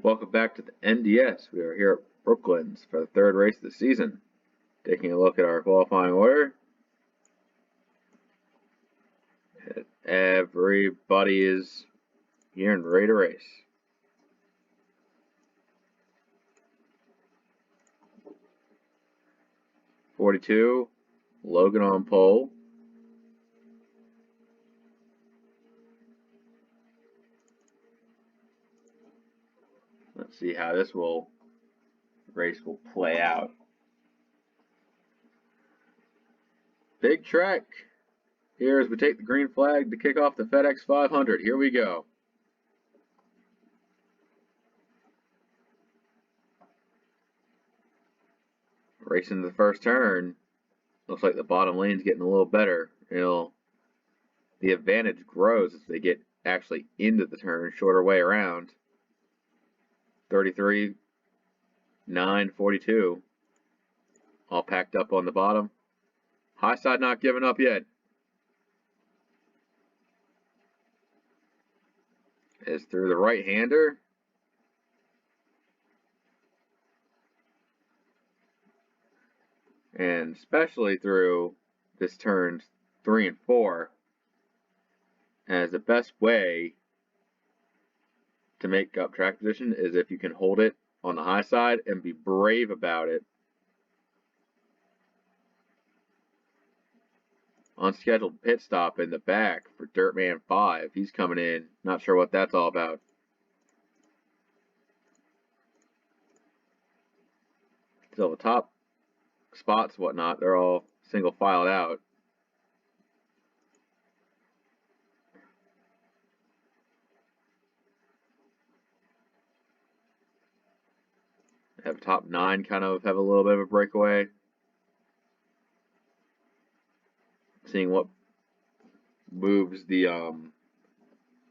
Welcome back to the NDS. We are here at Brooklands for the third race of the season. Taking a look at our qualifying order. Everybody is here and ready to race. '42, Logan on pole. Let's see how this race will play out. Big track. Here as we take the green flag to kick off the FedEx 500. Here we go. Racing to the first turn. Looks like the bottom lane's getting a little better. The advantage grows as they get actually into the turn, shorter way around. 33, 9, 42. All packed up on the bottom. High side not giving up yet. Is through the right-hander. And especially through this turns 3 and 4. As the best way to make up track position is if you can hold it on the high side and be brave about it. Unscheduled pit stop in the back for Dirtman 5. He's coming in. Not sure what that's all about. Still the top spots, whatnot, they're all single filed out. Have top 9 kind of have a little bit of a breakaway. Seeing what moves the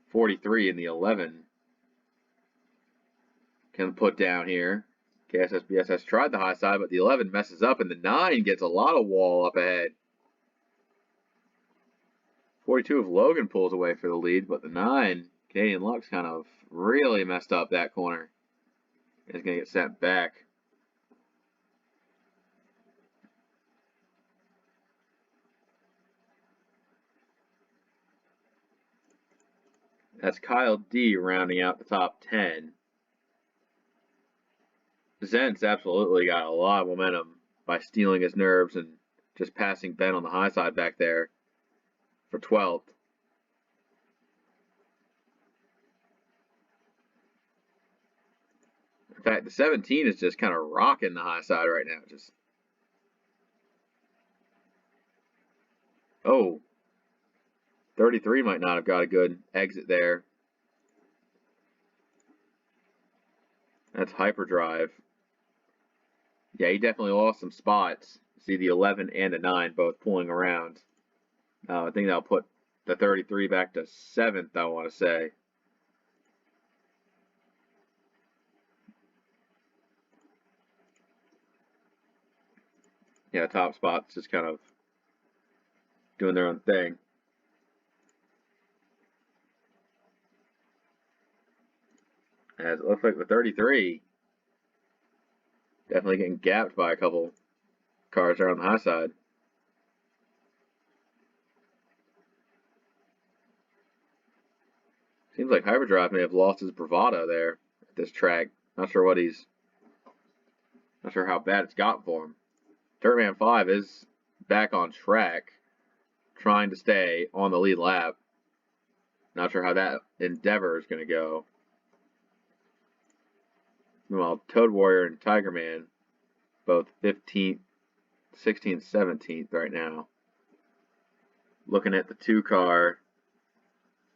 43 and the 11 can put down here. KSS BSS tried the high side, but the 11 messes up, and the 9 gets a lot of wall up ahead. 42 of Logan pulls away for the lead, but the 9, Canadian Lux, kind of really messed up that corner. It's going to get sent back. That's Kyle D rounding out the top 10. Zent's absolutely got a lot of momentum by stealing his nerves and just passing Ben on the high side back there for 12th. In fact, the 17 is just kind of rocking the high side right now. Oh, 33 might not have got a good exit there. That's hyperdrive. Yeah, he definitely lost some spots. See the 11 and the 9 both pulling around. I think that'll put the 33 back to 7th, I want to say. Yeah, top spots just kind of doing their own thing. As it looks like the 33 definitely getting gapped by a couple cars there on the high side. Seems like Hyperdrive may have lost his bravado there at this track. Not sure how bad it's got for him. Dirtman 5 is back on track, trying to stay on the lead lap. Not sure how that endeavor is going to go. Meanwhile, Toad Warrior and Tiger Man, both 15th, 16th, 17th right now. Looking at the 2-car,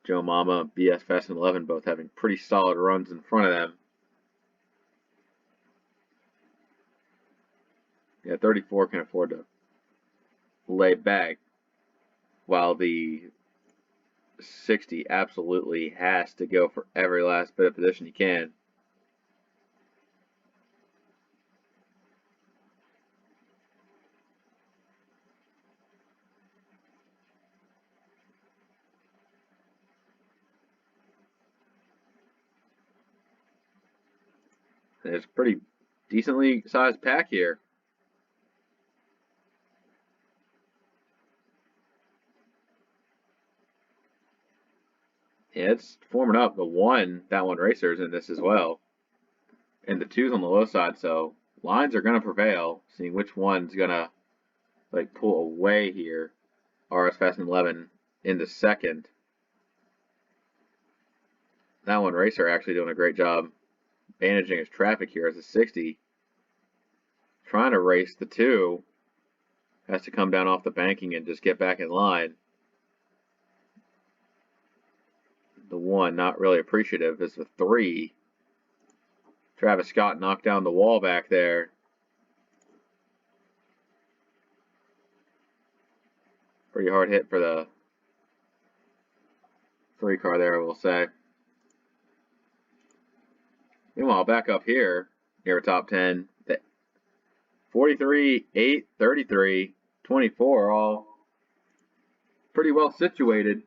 Joe Mama, BS Fast and 11, both having pretty solid runs in front of them. Yeah, 34 can afford to lay back, while the 60 absolutely has to go for every last bit of position he can. And it's a pretty decently sized pack here. Yeah, it's forming up. The that one racer's in this as well. And the 2's on the low side, so lines are going to prevail. Seeing which one's going to like pull away here. RS Fast and 11 in the second. That one racer actually doing a great job managing his traffic here as a 60. Trying to race the 2. Has to come down off the banking and just get back in line. The 1 not really appreciative is the 3. Travis Scott knocked down the wall back there. Pretty hard hit for the 3 car there, I will say. Meanwhile, back up here, near top 10, 43, 8, 33, 24, all pretty well situated.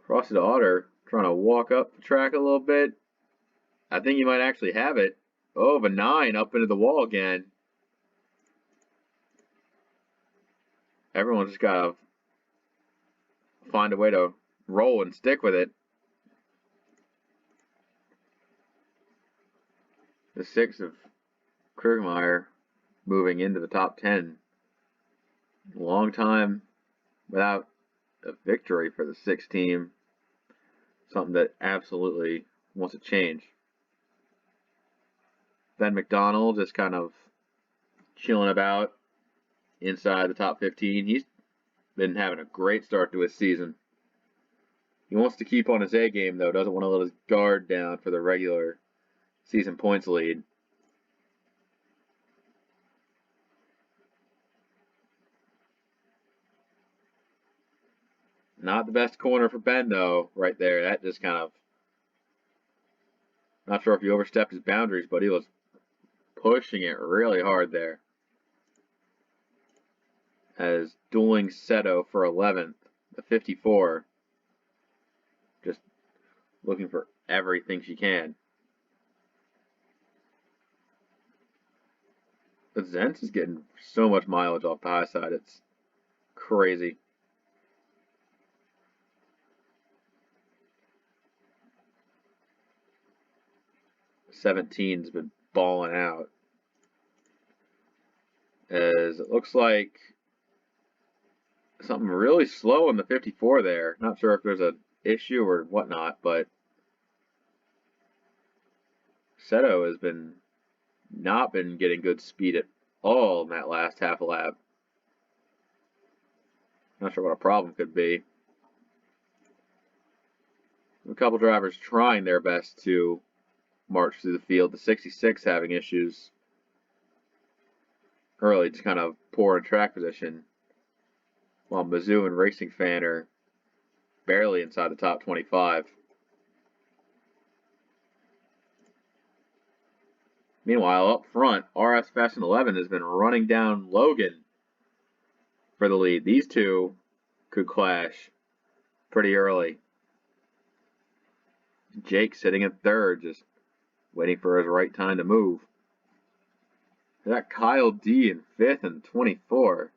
Frosted Otter trying to walk up the track a little bit. I think he might actually have it. Oh, the 9 up into the wall again. Everyone's just got to find a way to roll and stick with it. The 6 of Krugmeyer moving into the top 10. Long time without a victory for the 6 team. Something that absolutely wants to change. Ben McDonald just kind of chilling about inside the top 15. He's been having a great start to his season. He wants to keep on his A game, though. Doesn't want to let his guard down for the regular season points lead. Not the best corner for Ben, though, right there. That just kind of... Not sure if he overstepped his boundaries, but he was pushing it really hard there. As dueling Seto for 11th, the 54. Just looking for everything she can. But Zentz is getting so much mileage off the high side. It's crazy. '17's been balling out. As it looks like something really slow on the 54 there. Not sure if there's an issue or whatnot, but Seto has not been getting good speed at all in that last half a lap. Not sure what a problem could be. A couple drivers trying their best to march through the field. The 66 having issues early, just kind of poor in track position, while Mizzou and Racing Fan are barely inside the top 25. Meanwhile, up front, RS Fast and 11 has been running down Logan for the lead. These two could clash pretty early. Jake sitting in third, just waiting for his right time to move. Got Kyle D in 5th and 24.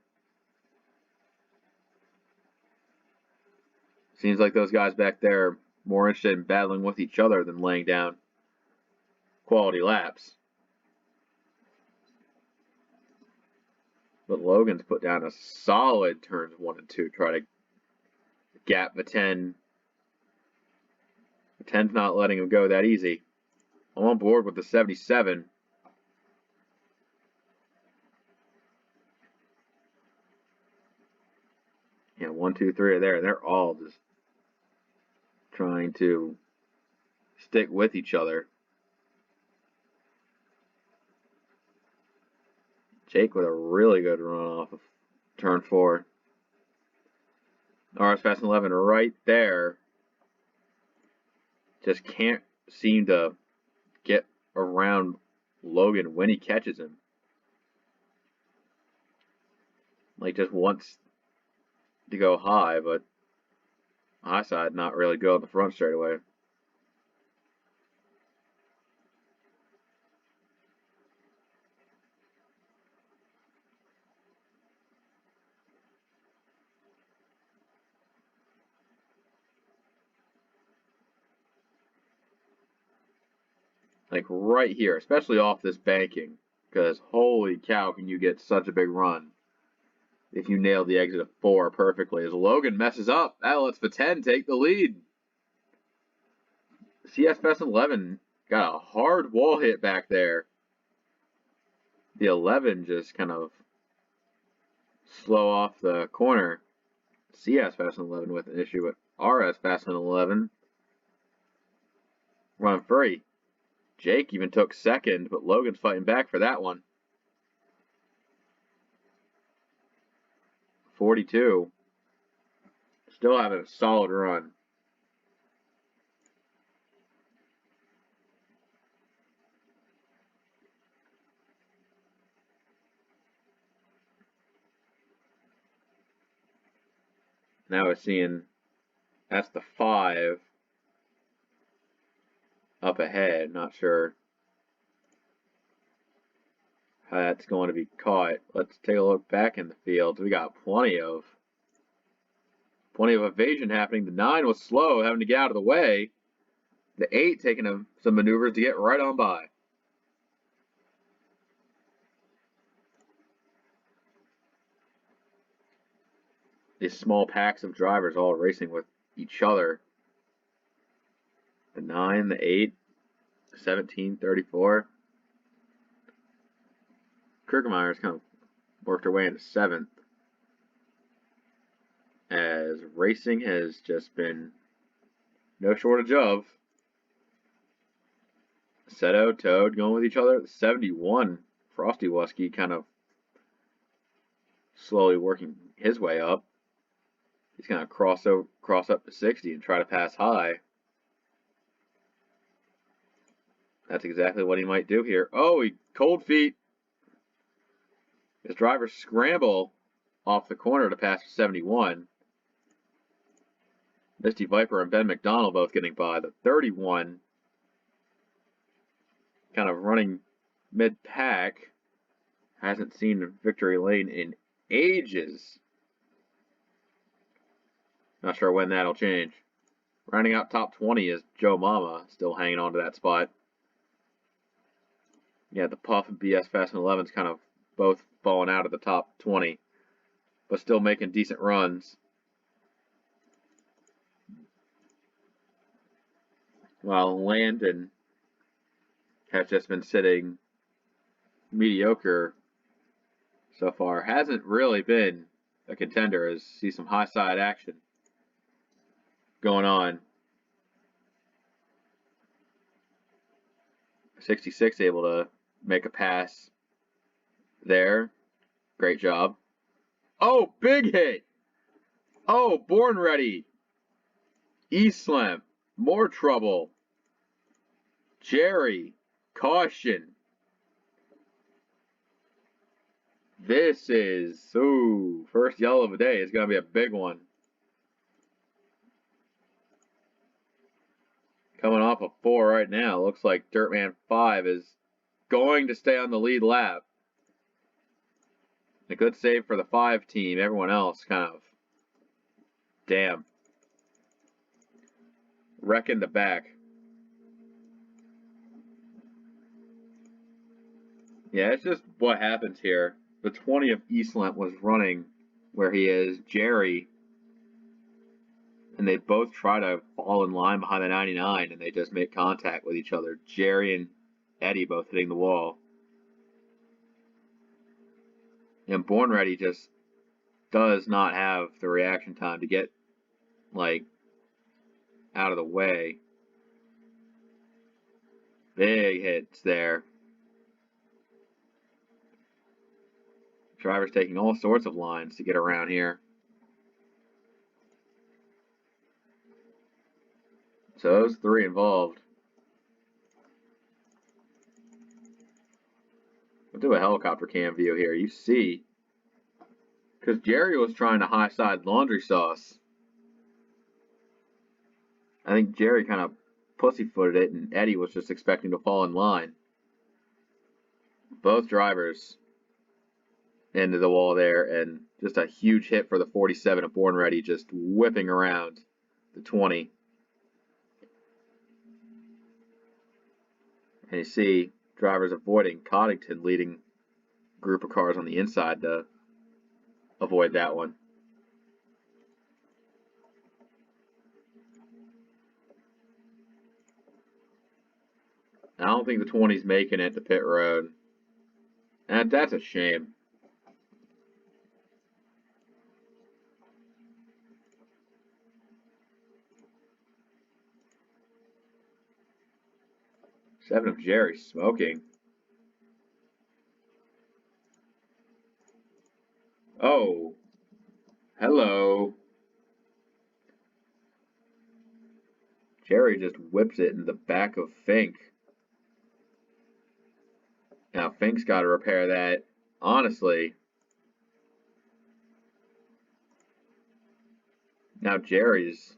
Seems like those guys back there are more interested in battling with each other than laying down quality laps. But Logan's put down a solid turns 1 and 2, try to gap the 10. The 10's not letting him go that easy. I'm on board with the 77. Yeah, 1, 2, 3 are there. They're all just trying to stick with each other. Jake with a really good run off of turn 4. RS Fast and 11 right there. Just can't seem to get around Logan when he catches him. Like, just wants to go high, but High side not really good on the front straightaway. Like right here, especially off this banking, because holy cow, can you get such a big run if you nail the exit of 4 perfectly. As Logan messes up, that lets the 10 take the lead. CS Fest 11 got a hard wall hit back there. The 11 just kind of slow off the corner. CS Fast 11 with an issue with RS Fast 11. Run free. Jake even took second, but Logan's fighting back for that one. 42. Still having a solid run. Now we're seeing that's the 5 up ahead. Not sure how that's going to be caught. Let's take a look back in the field. We got plenty of evasion happening. The 9 was slow, having to get out of the way. The 8 taking some maneuvers to get right on by. These small packs of drivers all racing with each other. The 9, the 8, 17, 34. Krugermeyer's kind of worked her way into 7th. As racing has just been no shortage of. Seto, Toad going with each other. The 71, Frosty Wusky kind of slowly working his way up. He's going to cross up to 60 and try to pass high. That's exactly what he might do here. Oh, he cold feet. His drivers scramble off the corner to pass 71. Misty Viper and Ben McDonald both getting by. The 31 kind of running mid-pack. Hasn't seen victory lane in ages. Not sure when that'll change. Rounding out top 20 is Joe Mama, still hanging on to that spot. Yeah, the Puff and BS Fast and 11's kind of both falling out of the top 20, but still making decent runs. While Landon has just been sitting mediocre so far. Hasn't really been a contender, as see some high side action going on. 66 able to make a pass there. Great job. Oh, big hit. Oh, Born Ready. E-Slam. More trouble. Jerry. Caution. This is, first yellow of the day. It's going to be a big one. Coming off a 4 right now. Looks like Dirtman 5 is going to stay on the lead lap. A good save for the 5 team. Everyone else kind of, damn, wrecking the back. Yeah, it's just what happens here. The 20 of Eastland was running where he is, Jerry, and they both try to fall in line behind the 99, and they just make contact with each other. Jerry and Eddie both hitting the wall. And Born Ready just does not have the reaction time to get, like, out of the way. Big hits there. Drivers taking all sorts of lines to get around here. So those 3 involved. We'll do a helicopter cam view here. You see, because Jerry was trying to high side Laundry Sauce. I think Jerry kind of pussyfooted it, and Eddie was just expecting to fall in line. Both drivers into the wall there, and just a huge hit for the 47 of Born Ready, just whipping around the 20. And you see drivers avoiding Coddington, leading group of cars on the inside to avoid that one. I don't think the 20's making it to pit road. And that's a shame. Seven of Jerry smoking. Oh. Hello. Jerry just whips it in the back of Fink. Now Fink's got to repair that. Honestly. Now Jerry's.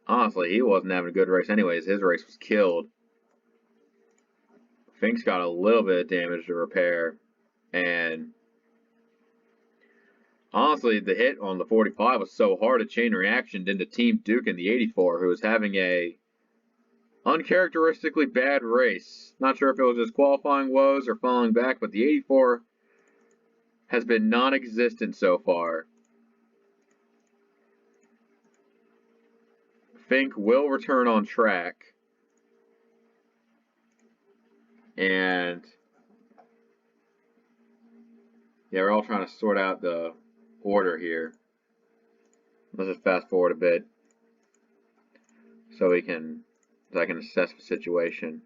Honestly, he wasn't having a good race anyways. His race was killed. Fink's got a little bit of damage to repair. And honestly, the hit on the 45 was so hard a chain reaction into Team Duke in the 84, who was having a uncharacteristically bad race. Not sure if it was just qualifying woes or falling back, but the 84 has been non-existent so far. Fink will return on track. And yeah, we're all trying to sort out the order here. Let's just fast forward a bit so I can assess the situation.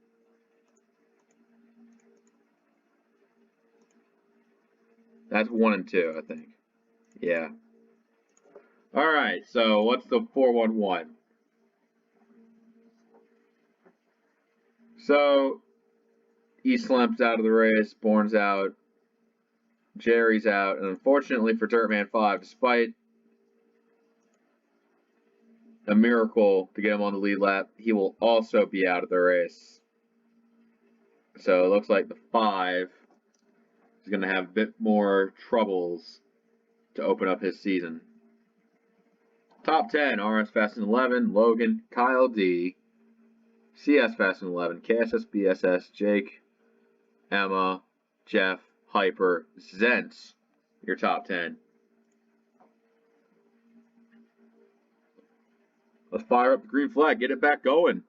That's 1 and 2, I think. Yeah. Alright, so what's the 411? So Eastlamp's out of the race, Bourne's out, Jerry's out, and unfortunately for Dirtman 5, despite a miracle to get him on the lead lap, he will also be out of the race. So it looks like the 5 is going to have a bit more troubles to open up his season. Top 10, RS Fast and 11, Logan, Kyle D, CS Fast and 11, KSS, BSS, Jake, Emma, Jeff, Hyper, Zentz, your top 10. Let's fire up the green flag, get it back going.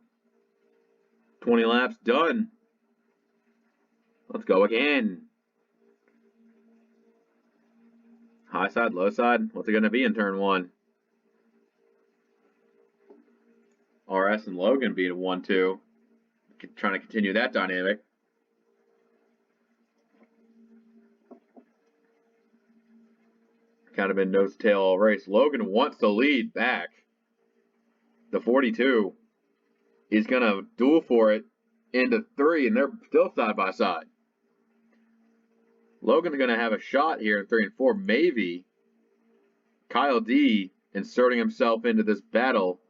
20 laps done. Let's go again. High side, low side, what's it going to be in turn 1? RS and Logan being a 1-2. Trying to continue that dynamic. Kind of been nose to tail all race. Logan wants to lead back. The 42 is going to duel for it into 3, and they're still side by side. Logan's going to have a shot here in 3 and 4. Maybe Kyle D inserting himself into this battle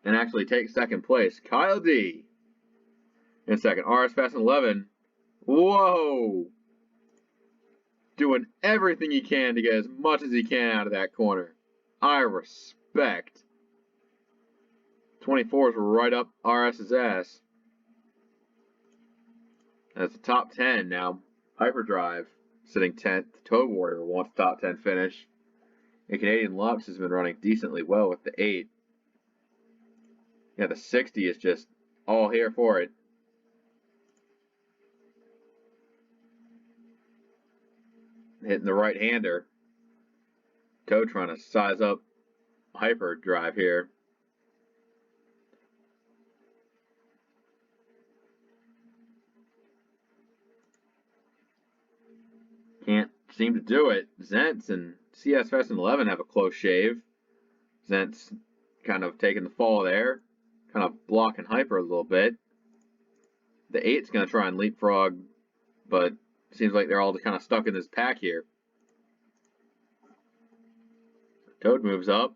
and actually take second place. Kyle D in second. RS Fast and 11. Whoa! Doing everything he can to get as much as he can out of that corner. I respect. 24s were right up RS's ass. That's the top 10 now. Hyperdrive sitting 10th. Toad Warrior wants top 10 finish. And Canadian Lux has been running decently well with the 8. Yeah, the 60 is just all here for it. Hitting the right-hander. Toad trying to size up Hyperdrive here. Can't seem to do it. Zentz and CS Fast and 11 have a close shave. Zentz kind of taking the fall there. Kind of blocking Hyper a little bit. The 8's going to try and leapfrog, but seems like they're all kind of stuck in this pack here. Toad moves up.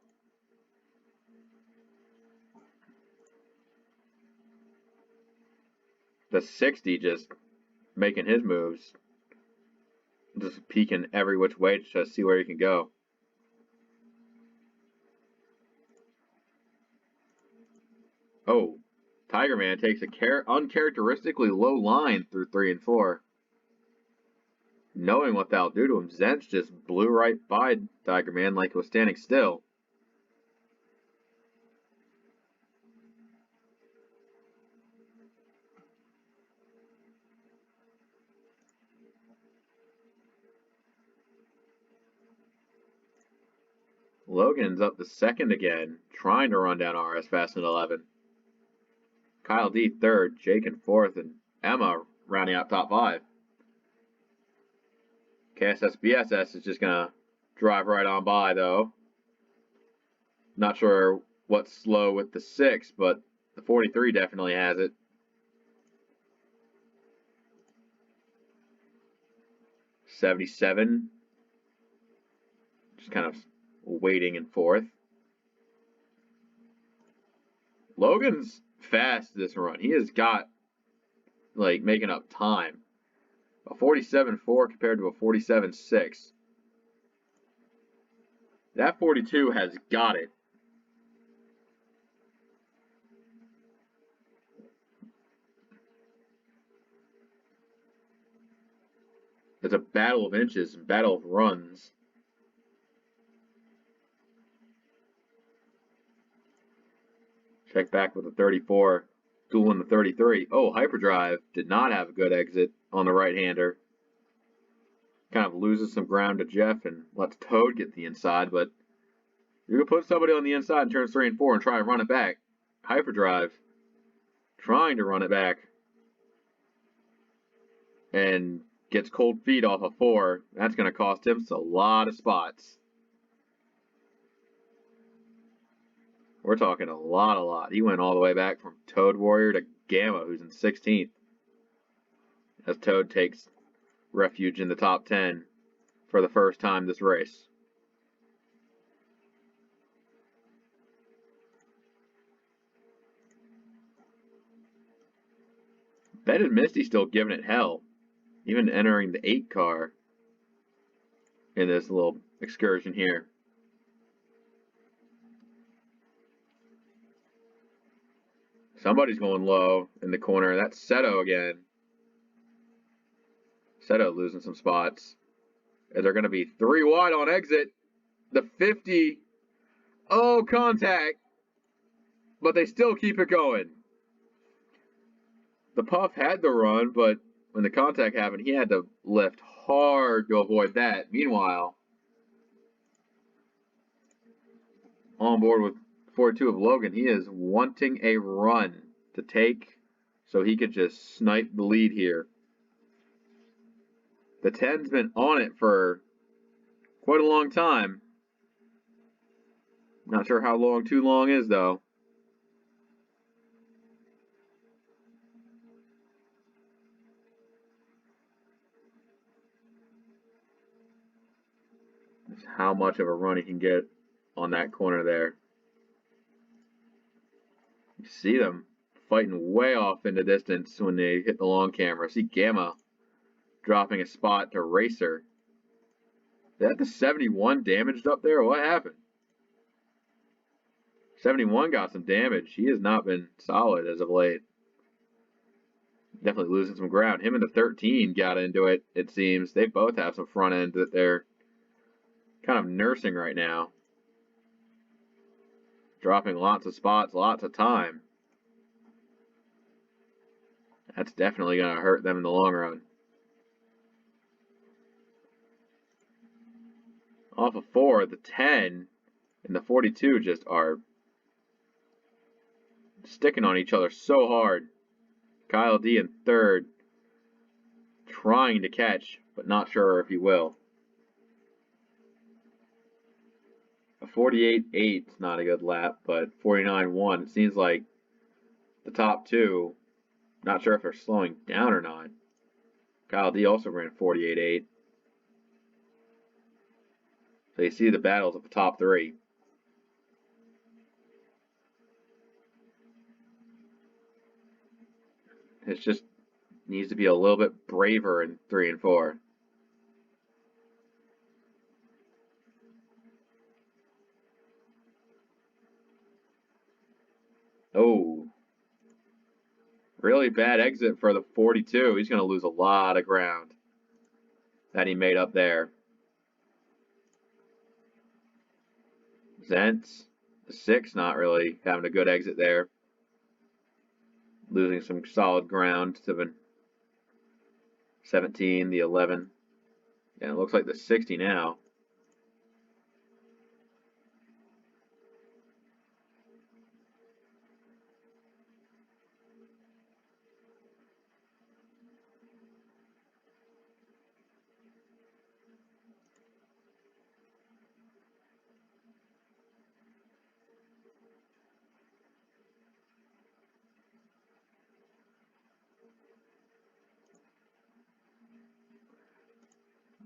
The 60 just making his moves. Just peeking every which way to try to see where he can go. Oh, Tiger Man takes a uncharacteristically low line through 3 and 4. Knowing what that'll do to him, Zench just blew right by Tiger Man like he was standing still. Logan's up to second again, trying to run down RS fast in 11. Kyle D third, Jake in fourth, and Emma rounding out top 5. KSS BSS is just going to drive right on by, though. Not sure what's slow with the 6, but the 43 definitely has it. '77. Just kind of waiting in fourth. Logan's fast this run. He has got, like, making up time. A 47.4 compared to a 47.6. That 42 has got it. It's a battle of inches and battle of runs. Check back with the 34, dueling the 33. Oh, Hyperdrive did not have a good exit on the right-hander. Kind of loses some ground to Jeff and lets Toad get the inside, but you can put somebody on the inside in turns 3 and 4 and try and run it back. Hyperdrive trying to run it back and gets cold feet off of 4. That's going to cost him a lot of spots. We're talking a lot. He went all the way back from Toad Warrior to Gamma, who's in 16th. As Toad takes refuge in the top 10 for the first time this race. Ben and Misty still giving it hell, even entering the 8 car in this little excursion here. Somebody's going low in the corner. That's Seto again. Seto losing some spots. As they're going to be 3 wide on exit. The 50. Oh, contact. But they still keep it going. The Puff had the run, but when the contact happened, he had to lift hard to avoid that. Meanwhile, on board with 42 of Logan, he is wanting a run to take so he could just snipe the lead here. The 10's been on it for quite a long time. Not sure how long too long is, though. Just how much of a run he can get on that corner there. You see them fighting way off in the distance when they hit the long camera. See Gamma dropping a spot to Racer. Is that the 71 damaged up there? What happened? 71 got some damage. He has not been solid as of late. Definitely losing some ground. Him and the 13 got into it, it seems. They both have some front end that they're kind of nursing right now. Dropping lots of spots, lots of time. That's definitely going to hurt them in the long run. Off of 4, the 10 and the 42 just are sticking on each other so hard. Kyle D in 3rd, trying to catch, but not sure if he will. A 48.8 is not a good lap, but 49.1, it seems like the top 2, not sure if they're slowing down or not. Kyle D also ran 48.8. So you see the battles of the top 3. It's just needs to be a little bit braver in 3 and 4. Oh, really bad exit for the 42. He's going to lose a lot of ground that he made up there. Zentz, the 6, not really having a good exit there. Losing some solid ground to the 17, the 11. And it looks like the 60 now.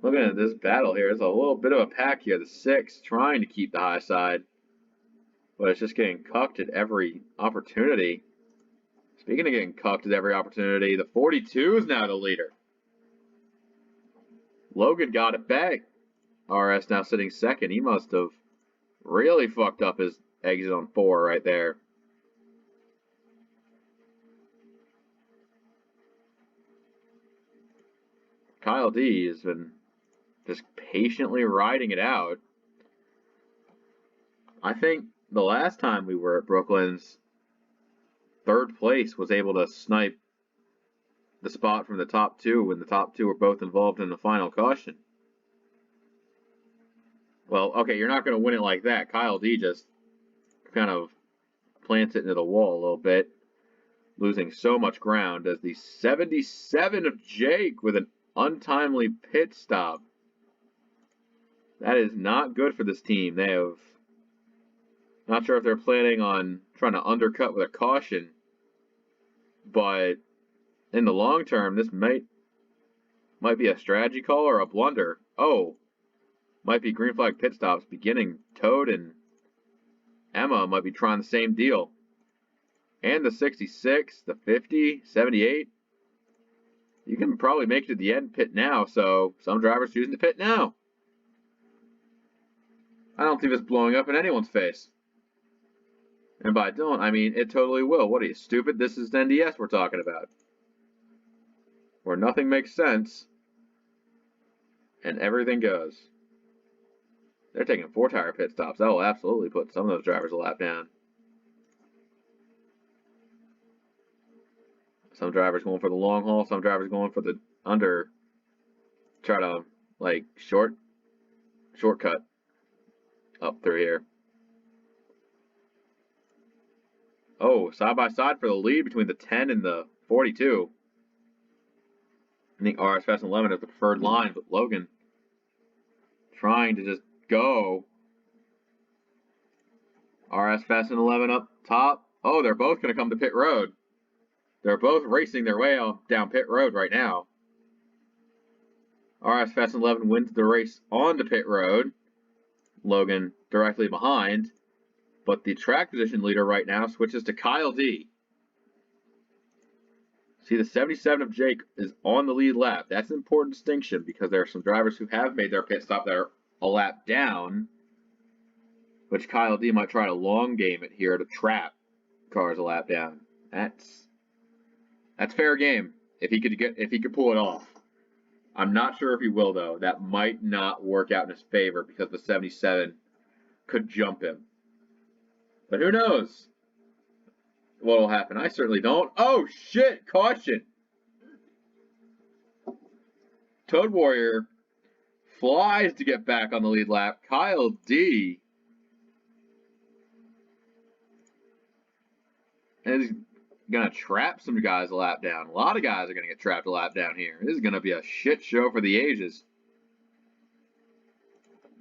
Looking at this battle here, it's a little bit of a pack here. The 6 trying to keep the high side, but it's just getting cucked at every opportunity. Speaking of getting cucked at every opportunity, the 42 is now the leader. Logan got it back. RS now sitting second. He must have really fucked up his exit on 4 right there. Kyle D has been just patiently riding it out. I think the last time we were at Brooklands, 3rd place was able to snipe the spot from the top 2 when the top 2 were both involved in the final caution. Well, okay, you're not going to win it like that. Kyle D just kind of plants it into the wall a little bit, losing so much ground as the 77 of Jake with an untimely pit stop. That is not good for this team. They have, not sure if they're planning on trying to undercut with a caution, but in the long term, this might be a strategy call or a blunder. Oh, might be green flag pit stops beginning. Toad and Emma might be trying the same deal. And the 66, the 50, 78. You can probably make it to the end pit now, so some drivers choosing to pit now. I don't see this blowing up in anyone's face. And by don't, I mean it totally will. What are you, stupid? This is NDS we're talking about. Where nothing makes sense and everything goes. They're taking 4-tire pit stops. That will absolutely put some of those drivers a lap down. Some drivers going for the long haul, some drivers going for the under, try to like shortcut up through here. Oh, side by side for the lead between the 10 and the 42. I think RS Fast and 11 is the preferred line, but Logan trying to just go. RS Fast and 11 up top. Oh, they're both going to come to pit road. They're both racing their way down pit road right now. RS Fast and 11 wins the race onto pit road. Logan directly behind. But the track position leader right now switches to Kyle D. See, the 77 of Jake is on the lead lap. That's an important distinction because there are some drivers who have made their pit stop that are a lap down, which Kyle D might try to long game it here to trap cars a lap down. That's fair game if he could pull it off. I'm not sure if he will though. That might not work out in his favor because the 77 could jump him. But who knows what will happen? I certainly don't. Oh shit! Caution! Toad Warrior flies to get back on the lead lap. Kyle D is gonna trap some guys a lap down. A lot of guys are gonna get trapped a lap down here. This is gonna be a shit show for the ages.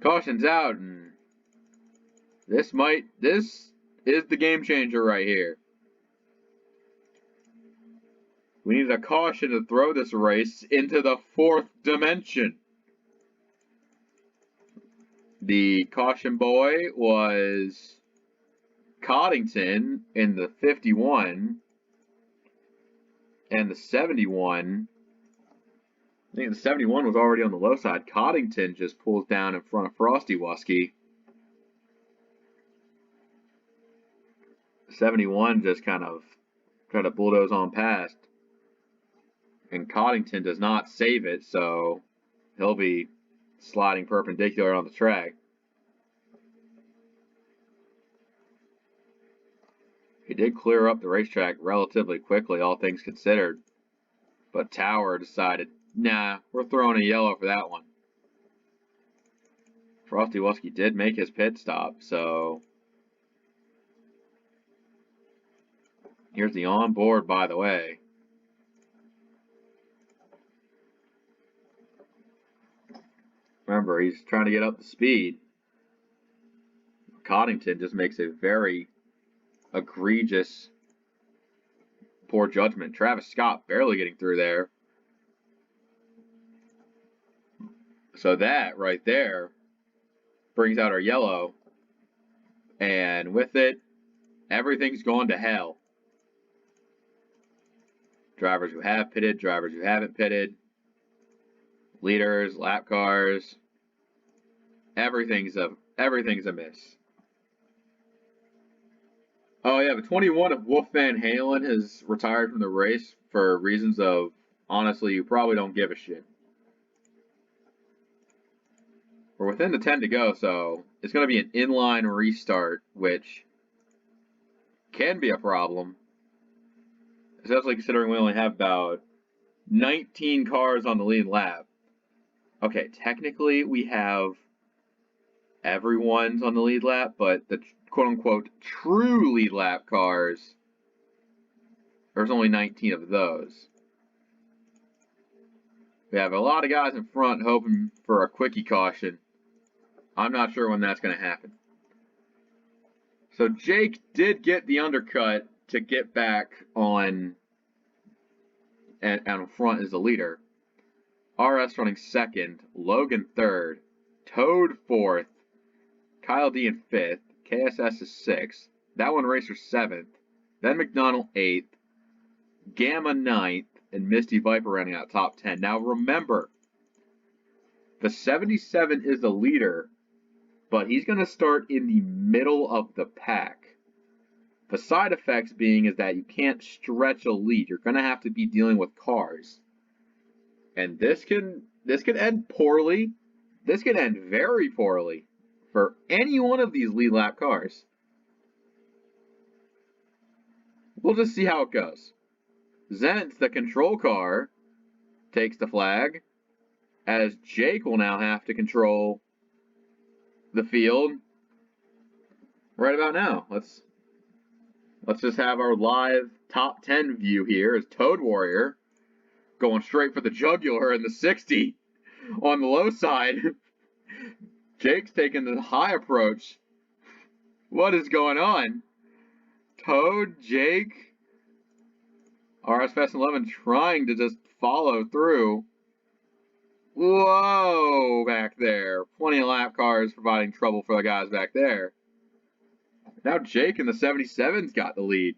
Caution's out, and this is the game changer right here. We need a caution to throw this race into the 4th dimension. The caution boy was Coddington in the 51. And the 71, I think the 71 was already on the low side. Coddington just pulls down in front of Frosty Wusky. 71 just kind of tried to bulldoze on past. And Coddington does not save it, so he'll be sliding perpendicular on the track. He did clear up the racetrack relatively quickly, all things considered. But Tower decided, nah, we're throwing a yellow for that one. Frosty Wusky did make his pit stop, so here's the onboard, by the way. Remember, he's trying to get up to speed. Coddington just makes a very egregious poor judgment. Travis Scott barely getting through there. So that right there brings out our yellow. And with it, everything's gone to hell. Drivers who have pitted, drivers who haven't pitted, leaders, lap cars, everything's a miss. Oh yeah, but 21 of Wolf Van Halen has retired from the race for reasons of, honestly, you probably don't give a shit. We're within the 10 to go, so it's going to be an inline restart, which can be a problem. Especially considering we only have about 19 cars on the lead lap. Okay, technically we have everyone's on the lead lap, but the quote-unquote true lead lap cars, there's only 19 of those. We have a lot of guys in front hoping for a quickie caution. I'm not sure when that's going to happen. So Jake did get the undercut to get back on and in front as the leader. RS running second, Logan third, Toad fourth, Kyle D in fifth, KSS is sixth, that one Racer seventh, then McDonald eighth, Gamma ninth, and Misty Viper running out top 10. Now remember, the 77 is the leader, but he's going to start in the middle of the pack. The side effects being is that you can't stretch a lead. You're going to have to be dealing with cars. And this can end poorly. This can end very poorly for any one of these lead lap cars. We'll just see how it goes. Zentz, the control car, takes the flag, as Jake will now have to control the field right about now. Let's just have our live top 10 view here as Toad Warrior going straight for the jugular in the 60 on the low side. Jake's taking the high approach. What is going on? Toad, Jake, RS Fast 11 trying to just follow through. Whoa, back there. Plenty of lap cars providing trouble for the guys back there. Now Jake in the 77's got the lead.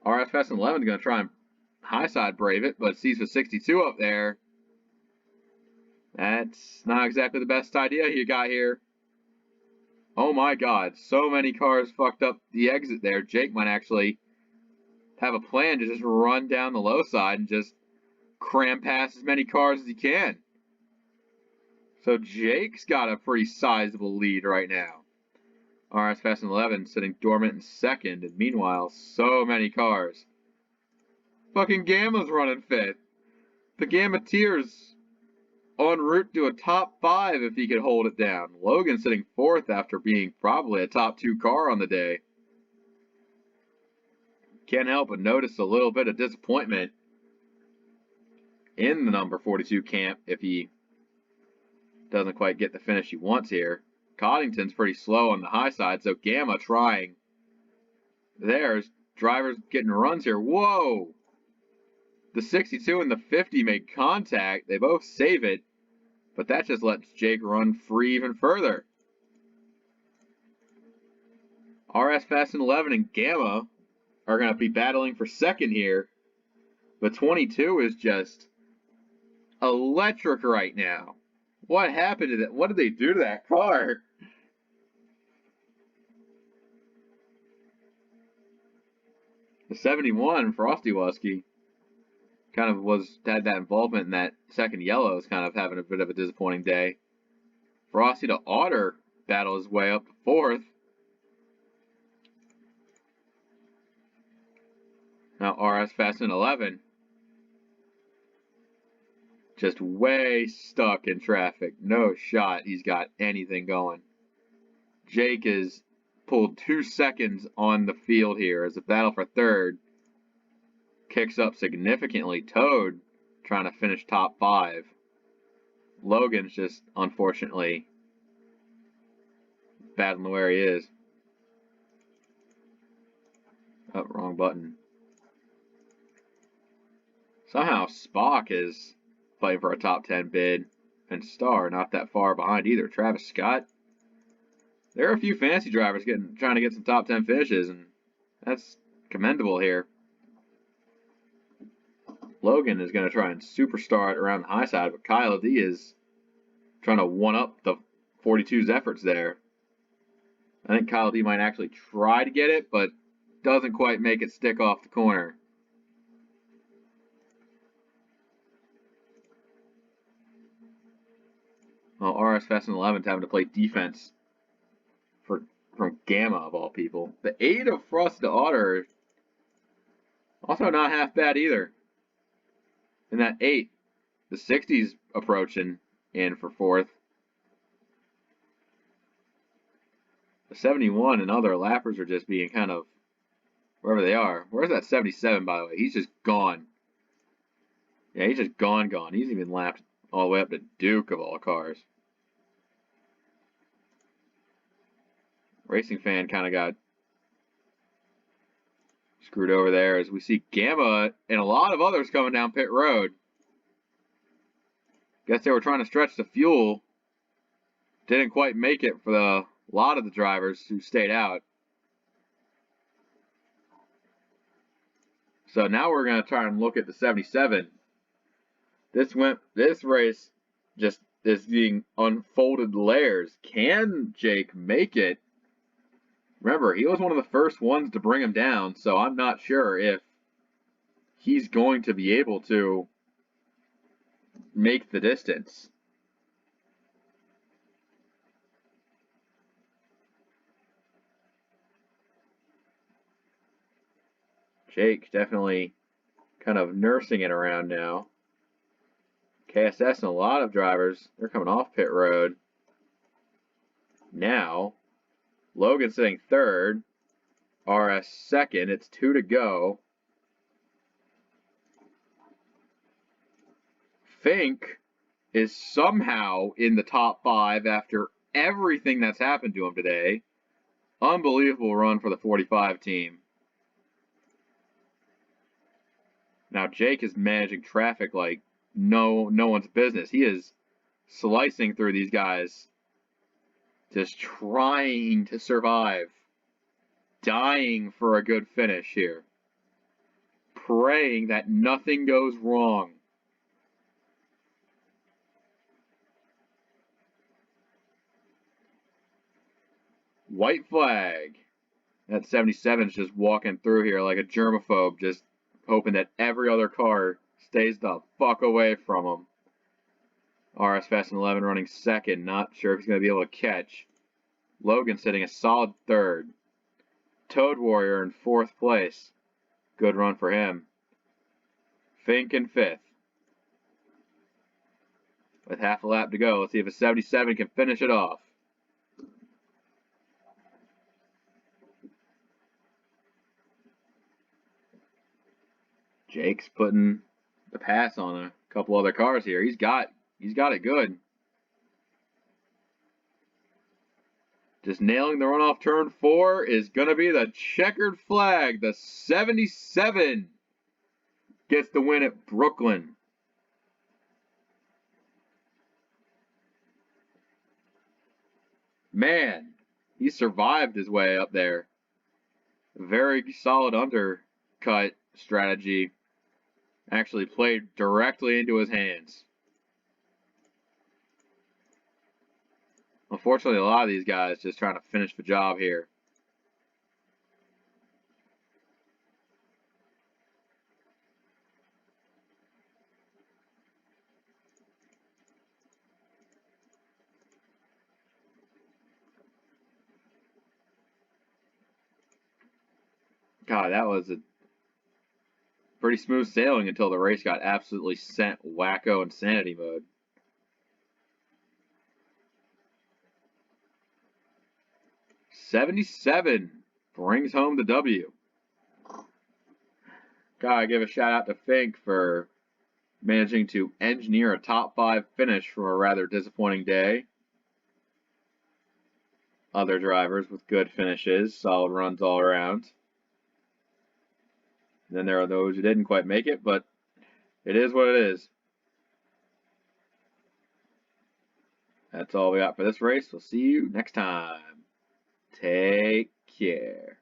RS Fast 11 is going to try and high side brave it, but sees the 62 up there. That's not exactly the best idea you got here. Oh my god, so many cars fucked up the exit there. Jake might actually have a plan to just run down the low side and just cram past as many cars as he can. So Jake's got a pretty sizable lead right now. RS Fast 11 sitting dormant in second, and meanwhile, so many cars. Fucking Gamma's running fifth. The Gammateers en route to a top 5 if he could hold it down. Logan sitting fourth after being probably a top 2 car on the day. Can't help but notice a little bit of disappointment in the number 42 camp if he doesn't quite get the finish he wants here. Coddington's pretty slow on the high side, so Gamma trying. There's drivers getting runs here. Whoa! The 62 and the 50 make contact. They both save it, but that just lets Jake run free even further. RS Fast 11 and Gamma are going to be battling for second here. But 22 is just electric right now. What happened to that? What did they do to that car? The 71, Frosty Wusky, kind of had that involvement in that second yellow. Is kind of having a bit of a disappointing day. Frosty to Otter battle his way up to 4th. Now RS Fast and 11. Just way stuck in traffic. No shot he's got anything going. Jake is pulled 2 seconds on the field here as the battle for 3rd kicks up significantly. Toad trying to finish top 5. Logan's just unfortunately battling where he is. Oh, wrong button. Somehow Spock is fighting for a top 10 bid, and Star not that far behind either. Travis Scott. There are a few fantasy drivers trying to get some top 10 finishes, and that's commendable here. Logan is going to try and superstar it around the high side, but Kyle D is trying to one-up the 42's efforts there. I think Kyle D might actually try to get it, but doesn't quite make it stick off the corner. Well, RS Fast and 11's having to play defense from Gamma, of all people. The 8 of Frost to Otter, also not half bad either. And that 8, the 60's approaching in for 4th. The 71 and other lappers are just being kind of wherever they are. Where's that 77, by the way? He's just gone. Yeah, he's just gone. He's even lapped all the way up to Duke of all cars. Racing Fan kind of got screwed over there as we see Gamma and a lot of others coming down pit road. Guess they were trying to stretch the fuel. Didn't quite make it for a lot of the drivers who stayed out. So now we're going to try and look at the 77. This race just is being unfolded layers. Can Jake make it? Remember, he was one of the first ones to bring him down, so I'm not sure if he's going to be able to make the distance. Jake definitely kind of nursing it around now. KSS and a lot of drivers, they're coming off pit road. Now, Logan sitting 3rd, RS 2nd. It's 2 to go. Fink is somehow in the top 5 after everything that's happened to him today. Unbelievable run for the 45 team. Now Jake is managing traffic like no one's business. He is slicing through these guys, just trying to survive, dying for a good finish here, praying that nothing goes wrong. White flag. That 77 is just walking through here like a germaphobe, just hoping that every other car stays the fuck away from him. RS Fast and 11 running 2nd. Not sure if he's going to be able to catch. Logan sitting a solid 3rd. Toad Warrior in 4th place. Good run for him. Fink in 5th. With half a lap to go, let's see if a 77 can finish it off. Jake's putting the pass on a couple other cars here. He's got it good. Just nailing the runoff turn 4 is going to be the checkered flag. The 77 gets the win at Brooklands. Man, he survived his way up there. Very solid undercut strategy. Actually played directly into his hands. Unfortunately, a lot of these guys just trying to finish the job here. God, that was a pretty smooth sailing until the race got absolutely sent wacko insanity mode. '77 brings home the W. Gotta give a shout out to Fink for managing to engineer a top 5 finish from a rather disappointing day. Other drivers with good finishes, solid runs all around. And then there are those who didn't quite make it, but it is what it is. That's all we got for this race. We'll see you next time. Take care.